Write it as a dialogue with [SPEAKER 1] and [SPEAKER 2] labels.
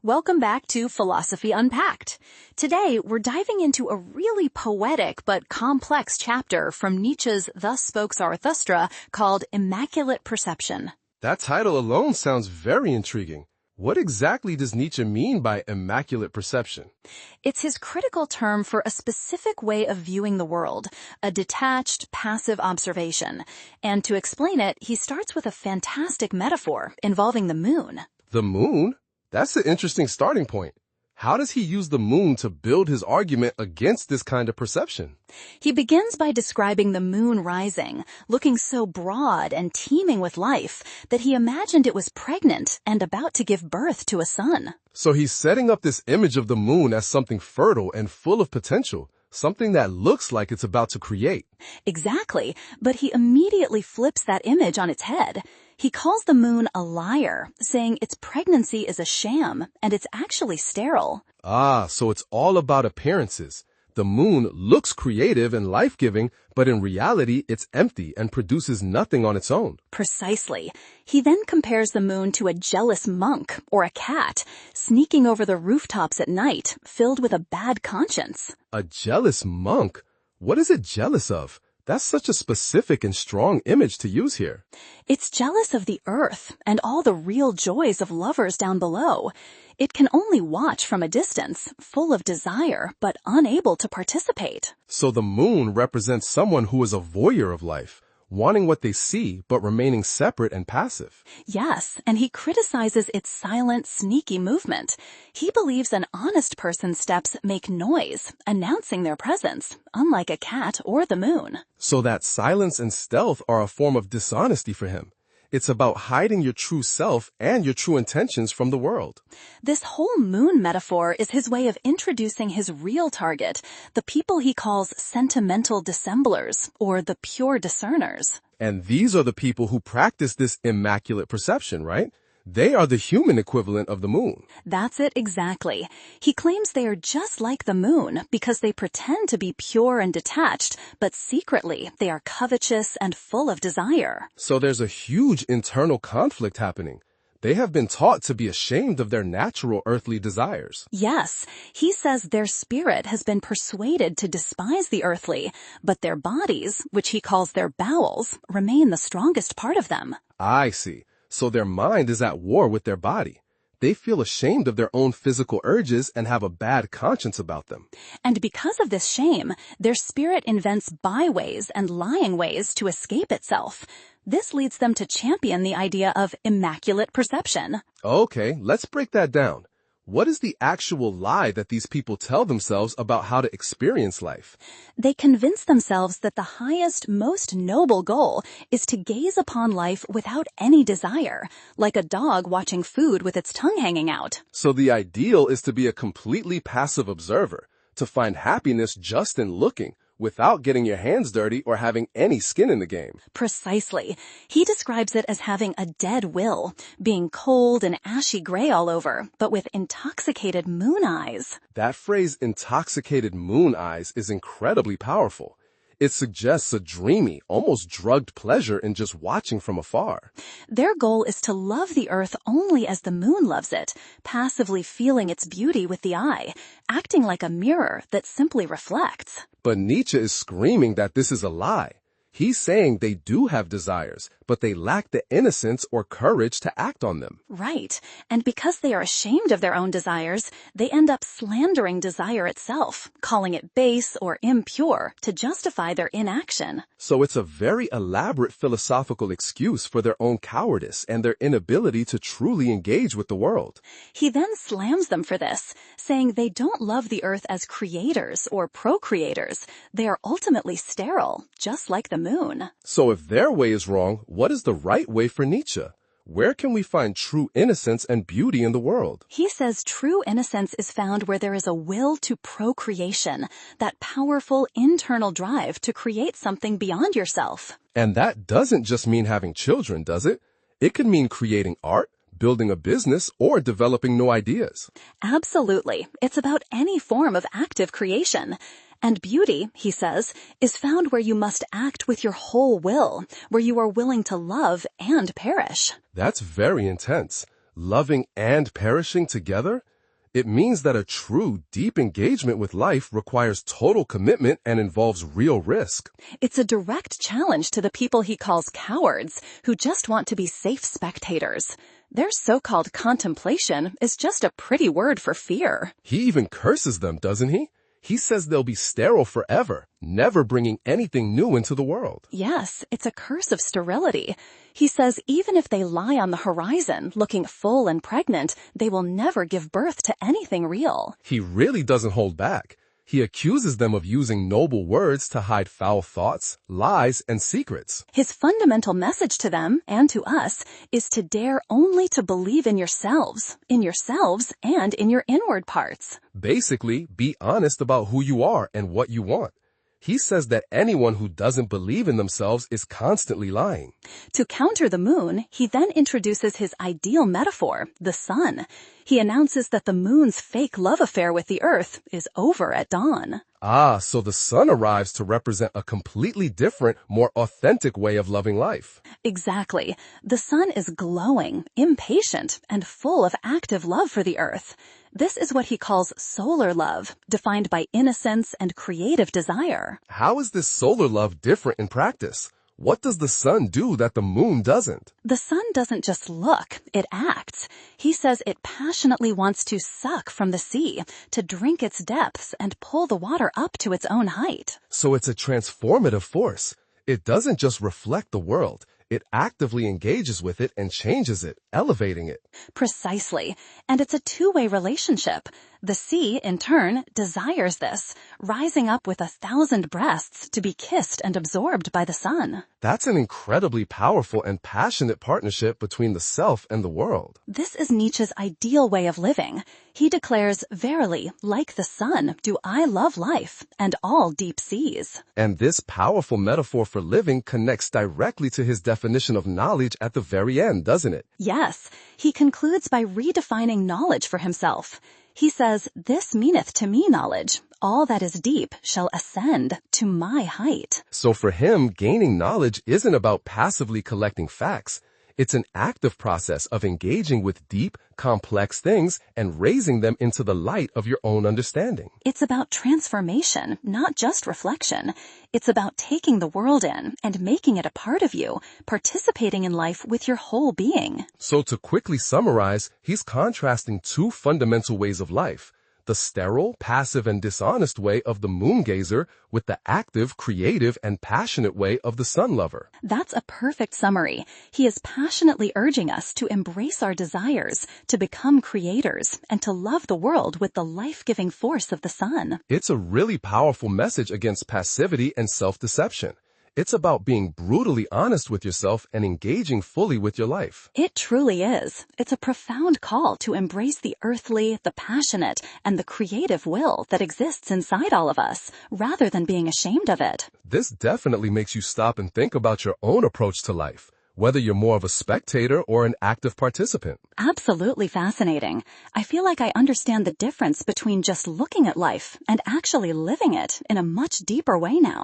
[SPEAKER 1] Welcome back to Philosophy Unpacked. Today, we're diving into a really poetic but complex chapter from Nietzsche's Thus Spoke Zarathustra called Immaculate Perception.
[SPEAKER 2] That title alone sounds very intriguing. What exactly does Nietzsche mean by immaculate perception?
[SPEAKER 1] It's his critical term for a specific way of viewing the world, a detached, passive observation. And to explain it, he starts with a fantastic metaphor involving the moon.
[SPEAKER 2] The moon? That's an interesting starting point. How does he use the moon to build his argument against this kind of perception?
[SPEAKER 1] He begins by describing the moon rising, looking so broad and teeming with life that he imagined it was pregnant and about to give birth to a son.
[SPEAKER 2] So he's setting up this image of the moon as something fertile and full of potential, something that looks like it's about to create.
[SPEAKER 1] Exactly, but he immediately flips that image on its head. He calls the moon a liar, saying its pregnancy is a sham and it's actually sterile.
[SPEAKER 2] So it's all about appearances. The moon looks creative and life-giving, but in reality, it's empty and produces nothing on its own.
[SPEAKER 1] Precisely. He then compares the moon to a jealous monk or a cat, sneaking over the rooftops at night, filled with a bad conscience.
[SPEAKER 2] A jealous monk? What is it jealous of? That's such a specific and strong image to use here.
[SPEAKER 1] It's jealous of the earth and all the real joys of lovers down below. It can only watch from a distance, full of desire, but unable to participate.
[SPEAKER 2] So the moon represents someone who is a voyeur of life, wanting what they see, but remaining separate and passive.
[SPEAKER 1] Yes, and he criticizes its silent, sneaky movement. He believes an honest person's steps make noise, announcing their presence, unlike a cat or the moon.
[SPEAKER 2] So that silence and stealth are a form of dishonesty for him. It's about hiding your true self and your true intentions from the world.
[SPEAKER 1] This whole moon metaphor is his way of introducing his real target, the people he calls sentimental dissemblers, or the pure discerners.
[SPEAKER 2] And these are the people who practice this immaculate perception, right? They are the human equivalent of the moon.
[SPEAKER 1] That's it exactly. He claims they are just like the moon because they pretend to be pure and detached, but secretly they are covetous and full of desire.
[SPEAKER 2] So there's a huge internal conflict happening. They have been taught to be ashamed of their natural earthly desires.
[SPEAKER 1] Yes, he says their spirit has been persuaded to despise the earthly, but their bodies, which he calls their bowels, remain the strongest part of them.
[SPEAKER 2] I see. So their mind is at war with their body. They feel ashamed of their own physical urges and have a bad conscience about them.
[SPEAKER 1] And because of this shame, their spirit invents byways and lying ways to escape itself. This leads them to champion the idea of immaculate perception.
[SPEAKER 2] Okay, let's break that down. What is the actual lie that these people tell themselves about how to experience life?
[SPEAKER 1] They convince themselves that the highest, most noble goal is to gaze upon life without any desire, like a dog watching food with its tongue hanging out.
[SPEAKER 2] So the ideal is to be a completely passive observer, to find happiness just in looking, without getting your hands dirty or having any skin in the game.
[SPEAKER 1] Precisely. He describes it as having a dead will, being cold and ashy gray all over, but with intoxicated moon eyes.
[SPEAKER 2] That phrase, intoxicated moon eyes, is incredibly powerful. It suggests a dreamy, almost drugged pleasure in just watching from afar.
[SPEAKER 1] Their goal is to love the earth only as the moon loves it, passively feeling its beauty with the eye, acting like a mirror that simply reflects.
[SPEAKER 2] But Nietzsche is screaming that this is a lie. He's saying they do have desires, but they lack the innocence or courage to act on them.
[SPEAKER 1] Right. And because they are ashamed of their own desires, they end up slandering desire itself, calling it base or impure to justify their inaction.
[SPEAKER 2] So it's a very elaborate philosophical excuse for their own cowardice and their inability to truly engage with the world.
[SPEAKER 1] He then slams them for this, saying they don't love the earth as creators or procreators. They are ultimately sterile, just like the moon.
[SPEAKER 2] So if their way is wrong, what is the right way for Nietzsche? Where can we find true innocence and beauty in the world?
[SPEAKER 1] He says true innocence is found where there is a will to procreation, that powerful internal drive to create something beyond yourself.
[SPEAKER 2] And that doesn't just mean having children, does it? It could mean creating art, building a business, or developing new ideas.
[SPEAKER 1] Absolutely. It's about any form of active creation. And beauty, he says, is found where you must act with your whole will, where you are willing to love and perish.
[SPEAKER 2] That's very intense. loving and perishing together? It means that a true, deep engagement with life requires total commitment and involves real risk.
[SPEAKER 1] It's a direct challenge to the people he calls cowards, who just want to be safe spectators. Their so-called contemplation is just a pretty word for fear.
[SPEAKER 2] He even curses them, doesn't he? He says they'll be sterile forever, never bringing anything new into the world.
[SPEAKER 1] Yes, it's a curse of sterility. He says even if they lie on the horizon, looking full and pregnant, they will never give birth to anything real.
[SPEAKER 2] He really doesn't hold back. He accuses them of using noble words to hide foul thoughts, lies, and secrets.
[SPEAKER 1] His fundamental message to them, and to us, is to dare only to believe in yourselves and in your inward parts.
[SPEAKER 2] Basically, be honest about who you are and what you want. He says that anyone who doesn't believe in themselves is constantly lying.
[SPEAKER 1] To counter the moon, he then introduces his ideal metaphor, the sun. He announces that the moon's fake love affair with the earth is over at dawn.
[SPEAKER 2] So the sun arrives to represent a completely different, more authentic way of loving life.
[SPEAKER 1] Exactly. The sun is glowing, impatient, and full of active love for the earth. This is what he calls solar love, defined by innocence and creative desire.
[SPEAKER 2] How is this solar love different in practice? What does the sun do that the moon doesn't?
[SPEAKER 1] The sun doesn't just look, it acts. He says it passionately wants to suck from the sea, to drink its depths and pull the water up to its own height.
[SPEAKER 2] So it's a transformative force. It doesn't just reflect the world. It actively engages with it and changes it, elevating it.
[SPEAKER 1] Precisely. And it's a two-way relationship. The sea, in turn, desires this, rising up with 1,000 breasts to be kissed and absorbed by the sun.
[SPEAKER 2] That's an incredibly powerful and passionate partnership between the self and the world.
[SPEAKER 1] This is Nietzsche's ideal way of living. He declares, "Verily, like the sun, do I love life and all deep seas."
[SPEAKER 2] And this powerful metaphor for living connects directly to his definition of knowledge at the very end, doesn't it?
[SPEAKER 1] Yes, he concludes by redefining knowledge for himself. He says, "This meaneth to me knowledge. All that is deep shall ascend to my height."
[SPEAKER 2] So for him, gaining knowledge isn't about passively collecting facts. It's an active process of engaging with deep, complex things and raising them into the light of your own understanding.
[SPEAKER 1] It's about transformation, not just reflection. It's about taking the world in and making it a part of you, participating in life with your whole being.
[SPEAKER 2] So to quickly summarize, he's contrasting two fundamental ways of life: the sterile, passive, and dishonest way of the moon gazer with the active, creative, and passionate way of the sun lover.
[SPEAKER 1] That's a perfect summary. He is passionately urging us to embrace our desires, to become creators, and to love the world with the life-giving force of the sun.
[SPEAKER 2] It's a really powerful message against passivity and self-deception. It's about being brutally honest with yourself and engaging fully with your life.
[SPEAKER 1] It truly is. It's a profound call to embrace the earthly, the passionate, and the creative will that exists inside all of us, rather than being ashamed of it.
[SPEAKER 2] This definitely makes you stop and think about your own approach to life, whether you're more of a spectator or an active participant.
[SPEAKER 1] Absolutely fascinating. I feel like I understand the difference between just looking at life and actually living it in a much deeper way now.